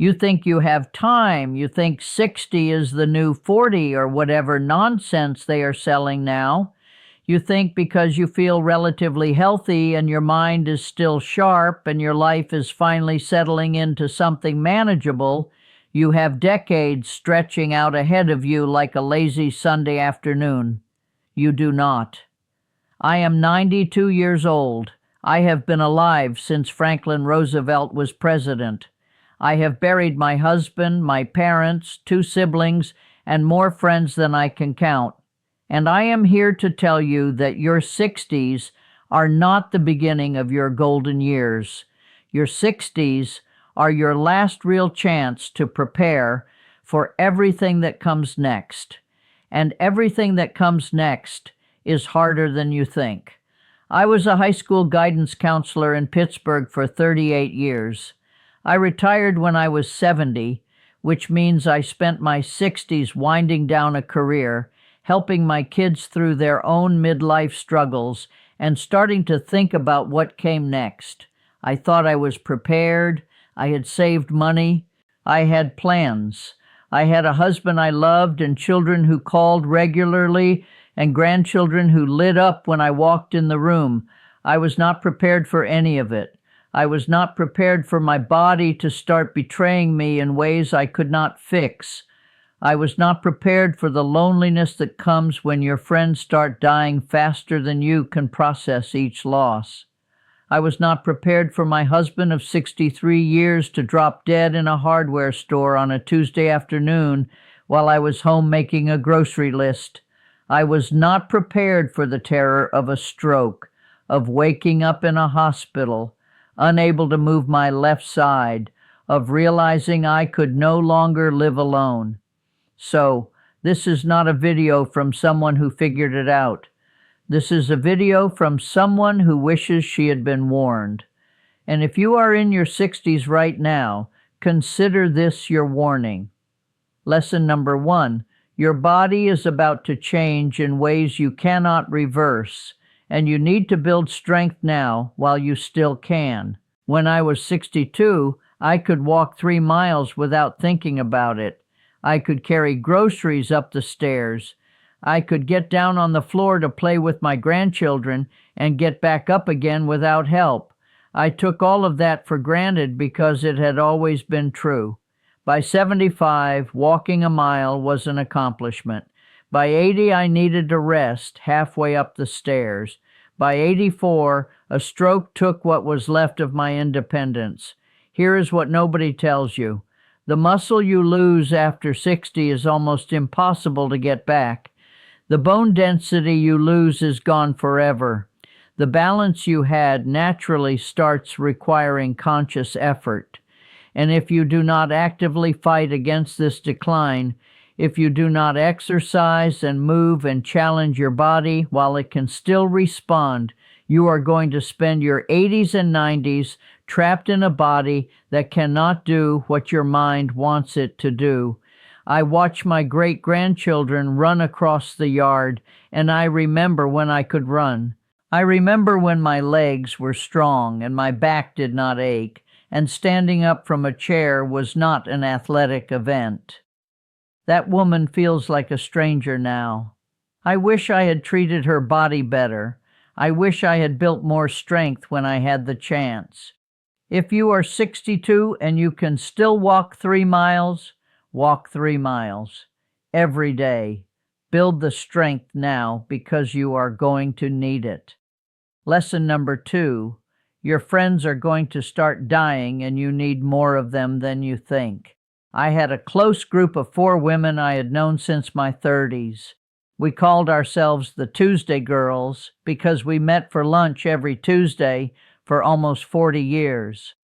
You think you have time. You think 60 is the new 40 or whatever nonsense they are selling now. You think because you feel relatively healthy and your mind is still sharp and your life is finally settling into something manageable, you have decades stretching out ahead of you like a lazy Sunday afternoon. You do not. I am 92 years old. I have been alive since Franklin Roosevelt was president. I have buried my husband, my parents, 2 siblings, and more friends than I can count. And I am here to tell you that your 60s are not the beginning of your golden years. Your 60s are your last real chance to prepare for everything that comes next. And everything that comes next is harder than you think. I was a high school guidance counselor in Pittsburgh for 38 years. I retired when I was 70, which means I spent my 60s winding down a career, helping my kids through their own midlife struggles, and starting to think about what came next. I thought I was prepared. I had saved money. I had plans. I had a husband I loved and children who called regularly and grandchildren who lit up when I walked in the room. I was not prepared for any of it. I was not prepared for my body to start betraying me in ways I could not fix. I was not prepared for the loneliness that comes when your friends start dying faster than you can process each loss. I was not prepared for my husband of 63 years to drop dead in a hardware store on a Tuesday afternoon while I was home making a grocery list. I was not prepared for the terror of a stroke, of waking up in a hospital, unable to move my left side, of realizing I could no longer live alone. So, this is not a video from someone who figured it out. This is a video from someone who wishes she had been warned. And if you are in your 60s right now, consider this your warning. Lesson number 1, your body is about to change in ways you cannot reverse, and you need to build strength now while you still can. When I was 62, I could walk 3 miles without thinking about it. I could carry groceries up the stairs. I could get down on the floor to play with my grandchildren and get back up again without help. I took all of that for granted because it had always been true. By 75, walking a mile was an accomplishment. By 80, I needed to rest halfway up the stairs. By 84, a stroke took what was left of my independence. Here is what nobody tells you. The muscle you lose after 60 is almost impossible to get back. The bone density you lose is gone forever. The balance you had naturally starts requiring conscious effort. And if you do not actively fight against this decline, if you do not exercise and move and challenge your body while it can still respond, you are going to spend your 80s and 90s trapped in a body that cannot do what your mind wants it to do. I watch my great-grandchildren run across the yard, and I remember when I could run. I remember when my legs were strong and my back did not ache, and standing up from a chair was not an athletic event. That woman feels like a stranger now. I wish I had treated her body better. I wish I had built more strength when I had the chance. If you are 62 and you can still walk 3 miles, walk 3 miles. Every day. Build the strength now because you are going to need it. Lesson number 2, your friends are going to start dying and you need more of them than you think. I had a close group of 4 women I had known since my 30s. We called ourselves the Tuesday Girls because we met for lunch every Tuesday for almost 40 years.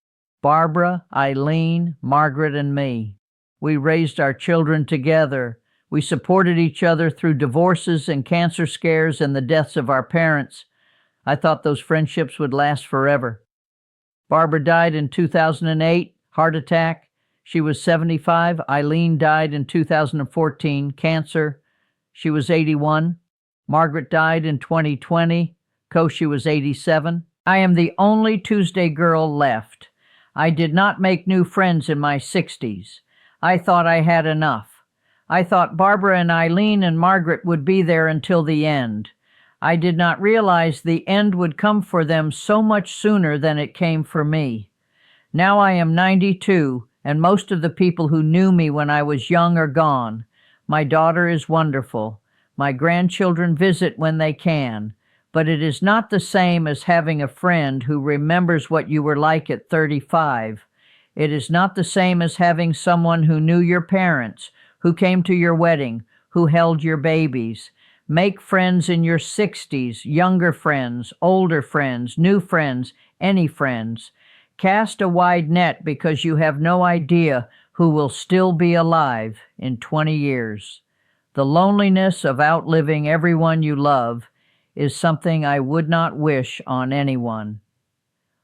Barbara, Eileen, Margaret, and me. We raised our children together. We supported each other through divorces and cancer scares and the deaths of our parents. I thought those friendships would last forever. Barbara died in 2008, heart attack. She was 75. Eileen died in 2014, cancer. She was 81. Margaret died in 2020. She was 87. I am the only Tuesday girl left. I did not make new friends in my 60s. I thought I had enough. I thought Barbara and Eileen and Margaret would be there until the end. I did not realize the end would come for them so much sooner than it came for me. Now I am 92, and most of the people who knew me when I was young are gone. My daughter is wonderful. My grandchildren visit when they can. But it is not the same as having a friend who remembers what you were like at 35. It is not the same as having someone who knew your parents, who came to your wedding, who held your babies. Make friends in your 60s, younger friends, older friends, new friends, any friends. Cast a wide net because you have no idea who will still be alive in 20 years. The loneliness of outliving everyone you love is something I would not wish on anyone.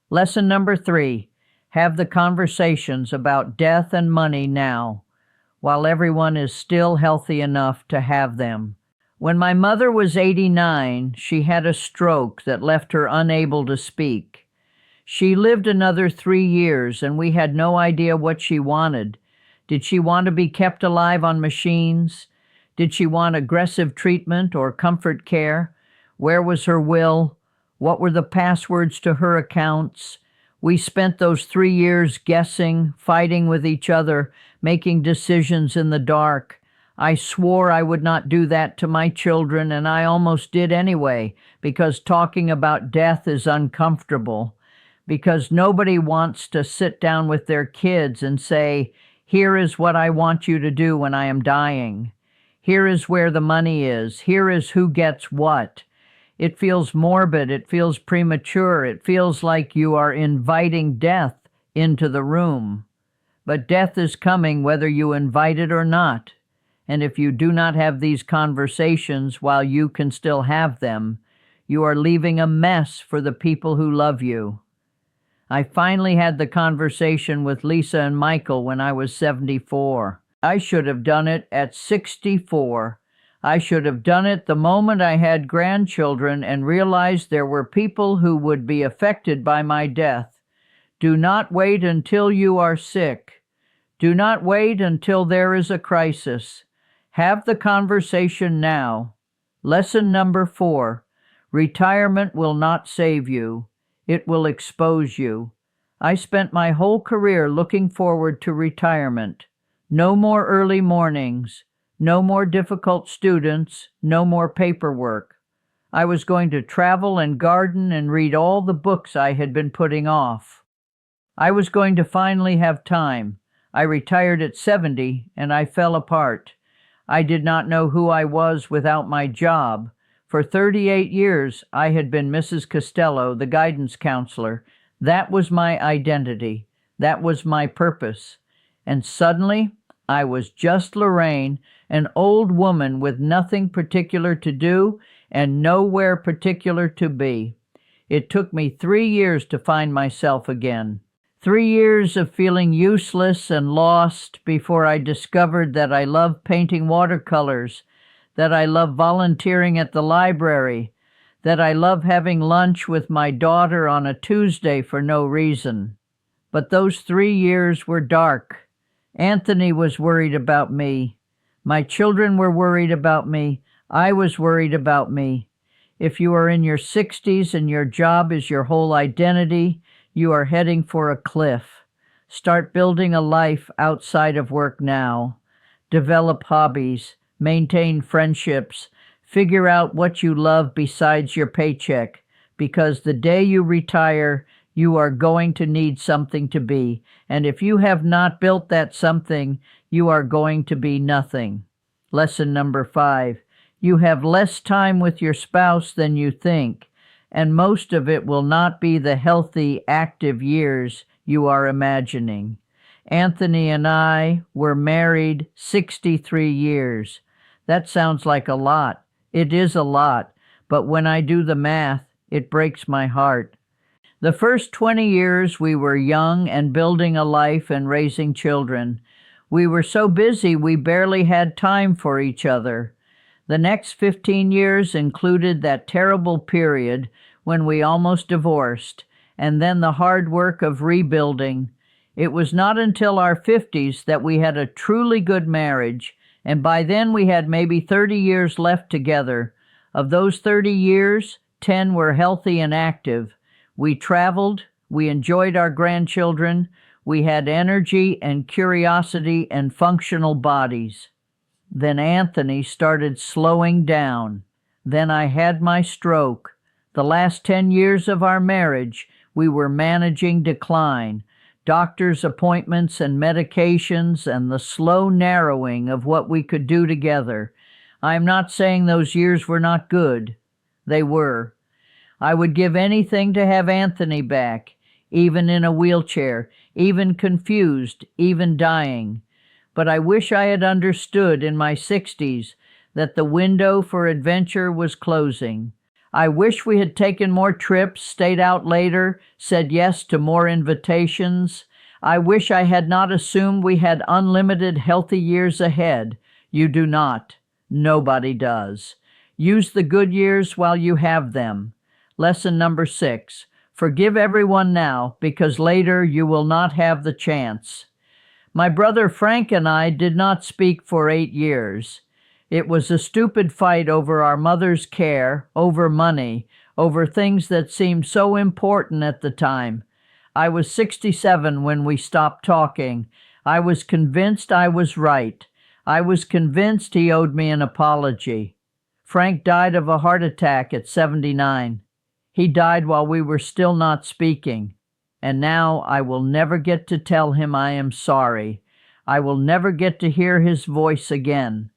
Lesson number 3, have the conversations about death and money now, while everyone is still healthy enough to have them. When my mother was 89, she had a stroke that left her unable to speak. She lived another 3 years, and we had no idea what she wanted. Did she want to be kept alive on machines? Did she want aggressive treatment or comfort care? Where was her will? What were the passwords to her accounts? We spent those 3 years guessing, fighting with each other, making decisions in the dark. I swore I would not do that to my children, and I almost did anyway, because talking about death is uncomfortable. Because nobody wants to sit down with their kids and say, "Here is what I want you to do when I am dying. Here is where the money is. Here is who gets what." It feels morbid, it feels premature, it feels like you are inviting death into the room. But death is coming whether you invite it or not. And if you do not have these conversations while you can still have them, you are leaving a mess for the people who love you. I finally had the conversation with Lisa and Michael when I was 74. I should have done it at 64. I should have done it the moment I had grandchildren and realized there were people who would be affected by my death. Do not wait until you are sick. Do not wait until there is a crisis. Have the conversation now. Lesson number 4. Retirement will not save you. It will expose you. I spent my whole career looking forward to retirement. No more early mornings. No more difficult students, no more paperwork. I was going to travel and garden and read all the books I had been putting off. I was going to finally have time. I retired at 70, and I fell apart. I did not know who I was without my job. For 38 years, I had been Mrs. Costello, the guidance counselor. That was my identity. That was my purpose. And suddenly, I was just Lorraine, an old woman with nothing particular to do and nowhere particular to be. It took me 3 years to find myself again. 3 years of feeling useless and lost before I discovered that I love painting watercolors, that I love volunteering at the library, that I love having lunch with my daughter on a Tuesday for no reason. But those 3 years were dark. Anthony was worried about me. My children were worried about me. I was worried about me. If you are in your 60s and your job is your whole identity, you are heading for a cliff. Start building a life outside of work now. Develop hobbies. Maintain friendships. Figure out what you love besides your paycheck, because the day you retire, you are going to need something to be, and if you have not built that something, you are going to be nothing. Lesson number 5. You have less time with your spouse than you think, and most of it will not be the healthy, active years you are imagining. Anthony and I were married 63 years. That sounds like a lot. It is a lot, but when I do the math, it breaks my heart. The first 20 years we were young and building a life and raising children. We were so busy we barely had time for each other. The next 15 years included that terrible period when we almost divorced, and then the hard work of rebuilding, It was not until our 50s that we had a truly good marriage, and by then we had maybe 30 years left together. Of those 30 years, 10 were healthy and active. We traveled, we enjoyed our grandchildren, we had energy and curiosity and functional bodies. Then Anthony started slowing down. Then I had my stroke. The last 10 years of our marriage, we were managing decline, doctor's appointments and medications, and the slow narrowing of what we could do together. I am not saying those years were not good. They were. I would give anything to have Anthony back, even in a wheelchair, even confused, even dying. But I wish I had understood in my 60s that the window for adventure was closing. I wish we had taken more trips, stayed out later, said yes to more invitations. I wish I had not assumed we had unlimited healthy years ahead. You do not. Nobody does. Use the good years while you have them. Lesson number 6. Forgive everyone now, because later you will not have the chance. My brother Frank and I did not speak for 8 years. It was a stupid fight over our mother's care, over money, over things that seemed so important at the time. I was 67 when we stopped talking. I was convinced I was right. I was convinced he owed me an apology. Frank died of a heart attack at 79. He died while we were still not speaking. And now I will never get to tell him I am sorry. I will never get to hear his voice again.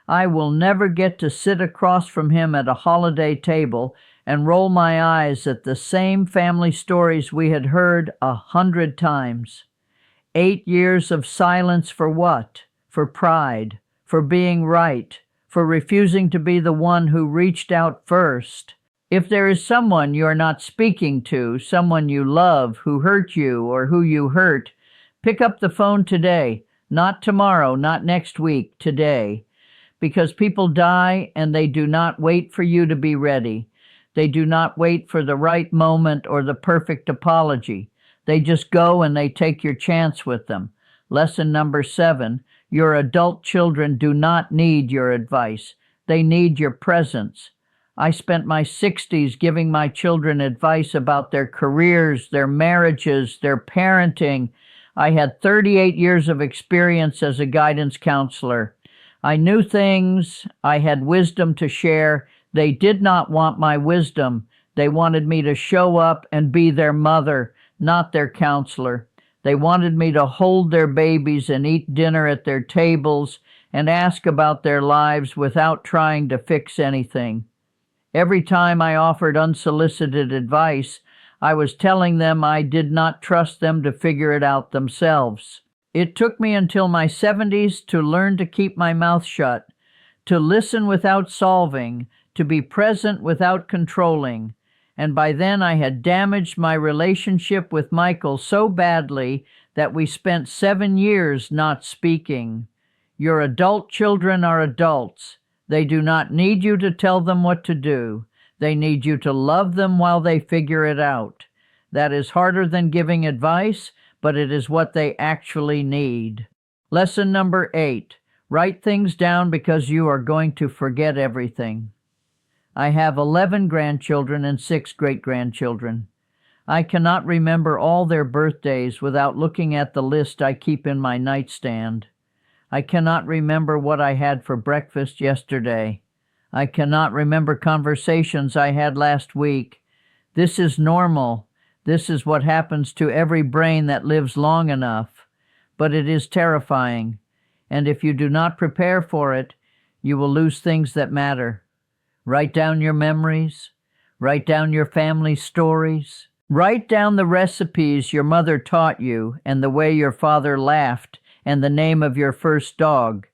I will never get to sit across from him at a holiday table and roll my eyes at the same family stories we had heard 100 times. 8 years of silence for what? For pride, for being right, for refusing to be the one who reached out first. If there is someone you are not speaking to, someone you love who hurt you or who you hurt, pick up the phone today, not tomorrow, not next week, today. Because people die and they do not wait for you to be ready. They do not wait for the right moment or the perfect apology. They just go and they take your chance with them. Lesson number 7, your adult children do not need your advice. They need your presence. I spent my 60s giving my children advice about their careers, their marriages, their parenting. I had 38 years of experience as a guidance counselor. I knew things. I had wisdom to share. They did not want my wisdom. They wanted me to show up and be their mother, not their counselor. They wanted me to hold their babies and eat dinner at their tables and ask about their lives without trying to fix anything. Every time I offered unsolicited advice, I was telling them I did not trust them to figure it out themselves. It took me until my 70s to learn to keep my mouth shut, to listen without solving, to be present without controlling. And by then I had damaged my relationship with Michael so badly that we spent 7 years not speaking. Your adult children are adults. They do not need you to tell them what to do. They need you to love them while they figure it out. That is harder than giving advice, but it is what they actually need. Lesson number 8. Write things down because you are going to forget everything. I have 11 grandchildren and 6 great-grandchildren. I cannot remember all their birthdays without looking at the list I keep in my nightstand. I cannot remember what I had for breakfast yesterday. I cannot remember conversations I had last week. This is normal. This is what happens to every brain that lives long enough. But it is terrifying. And if you do not prepare for it, you will lose things that matter. Write down your memories. Write down your family stories. Write down the recipes your mother taught you and the way your father laughed and the name of your first dog.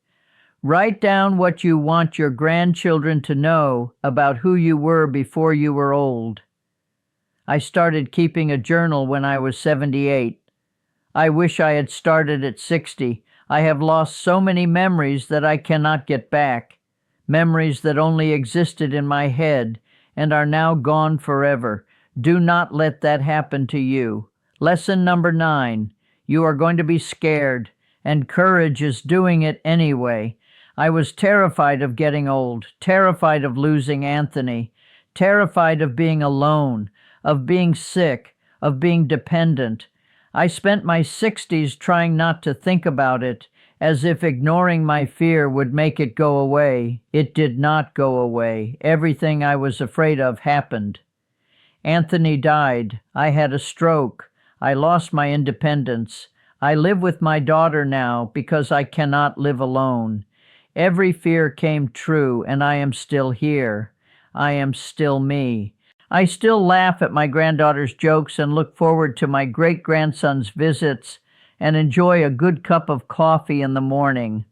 Write down what you want your grandchildren to know about who you were before you were old. I started keeping a journal when I was 78. I wish I had started at 60. I have lost so many memories that I cannot get back. Memories that only existed in my head and are now gone forever. Do not let that happen to you. Lesson number 9. You are going to be scared, and courage is doing it anyway. I was terrified of getting old, terrified of losing Anthony, terrified of being alone, of being sick, of being dependent. I spent my 60s trying not to think about it, as if ignoring my fear would make it go away. It did not go away. Everything I was afraid of happened. Anthony died. I had a stroke. I lost my independence. I live with my daughter now because I cannot live alone. Every fear came true, and I am still here. I am still me. I still laugh at my granddaughter's jokes and look forward to my great-grandson's visits and enjoy a good cup of coffee in the morning.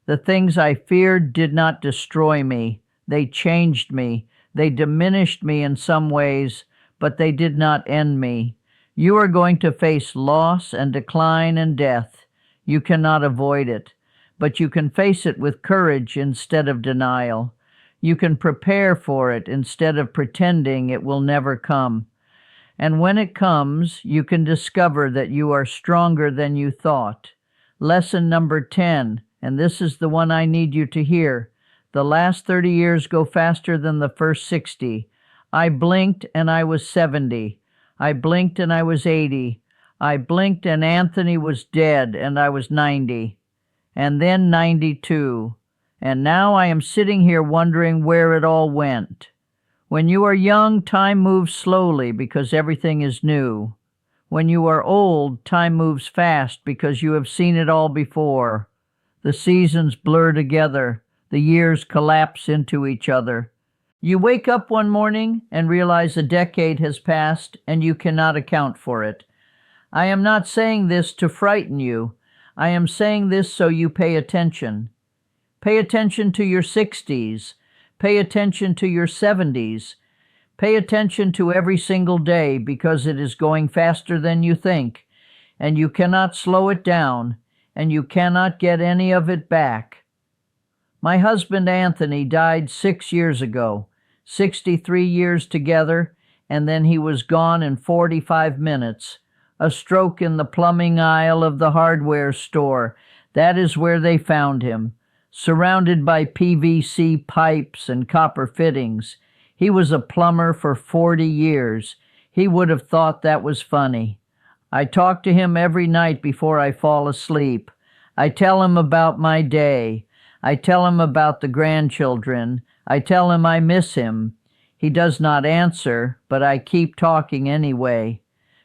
The things I feared did not destroy me. They changed me. They diminished me in some ways, but they did not end me. You are going to face loss and decline and death. You cannot avoid it, but you can face it with courage instead of denial. You can prepare for it instead of pretending it will never come. And when it comes, you can discover that you are stronger than you thought. Lesson number 10, and this is the one I need you to hear. The last 30 years go faster than the first 60. I blinked and I was 70. I blinked and I was 80. I blinked and Anthony was dead and I was 90. And then 92. And now I am sitting here wondering where it all went. When you are young, time moves slowly because everything is new. When you are old, time moves fast because you have seen it all before. The seasons blur together. The years collapse into each other. You wake up one morning and realize a decade has passed and you cannot account for it. I am not saying this to frighten you. I am saying this so you pay attention. Pay attention to your 60s. Pay attention to your 70s. Pay attention to every single day because it is going faster than you think, and you cannot slow it down, and you cannot get any of it back. My husband Anthony died 6 years ago, 63 years together, and then he was gone in 45 minutes. A stroke in the plumbing aisle of the hardware store. That is where they found him. Surrounded by PVC pipes and copper fittings. He was a plumber for 40 years. He would have thought that was funny. I talk to him every night before I fall asleep. I tell him about my day. I tell him about the grandchildren. I tell him I miss him. He does not answer, but I keep talking anyway.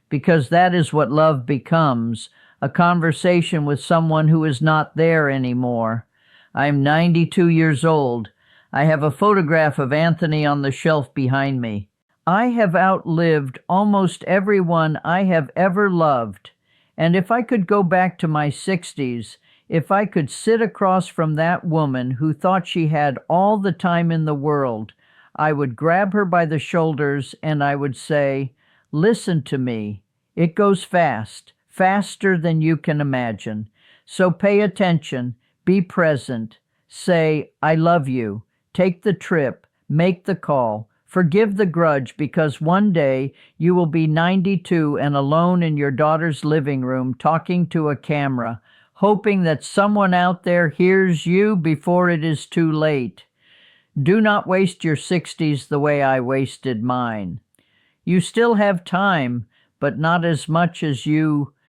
Because that is what love becomes, a conversation with someone who is not there anymore. I'm 92 years old. I have a photograph of Anthony on the shelf behind me. I have outlived almost everyone I have ever loved. And if I could go back to my 60s, if I could sit across from that woman who thought she had all the time in the world, I would grab her by the shoulders and I would say, "Listen to me. It goes fast, faster than you can imagine. So pay attention. Be present. Say, I love you. Take the trip. Make the call. Forgive the grudge because one day you will be 92 and alone in your daughter's living room talking to a camera, hoping that someone out there hears you before it is too late. Do not waste your 60s the way I wasted mine. You still have time, but not as much as you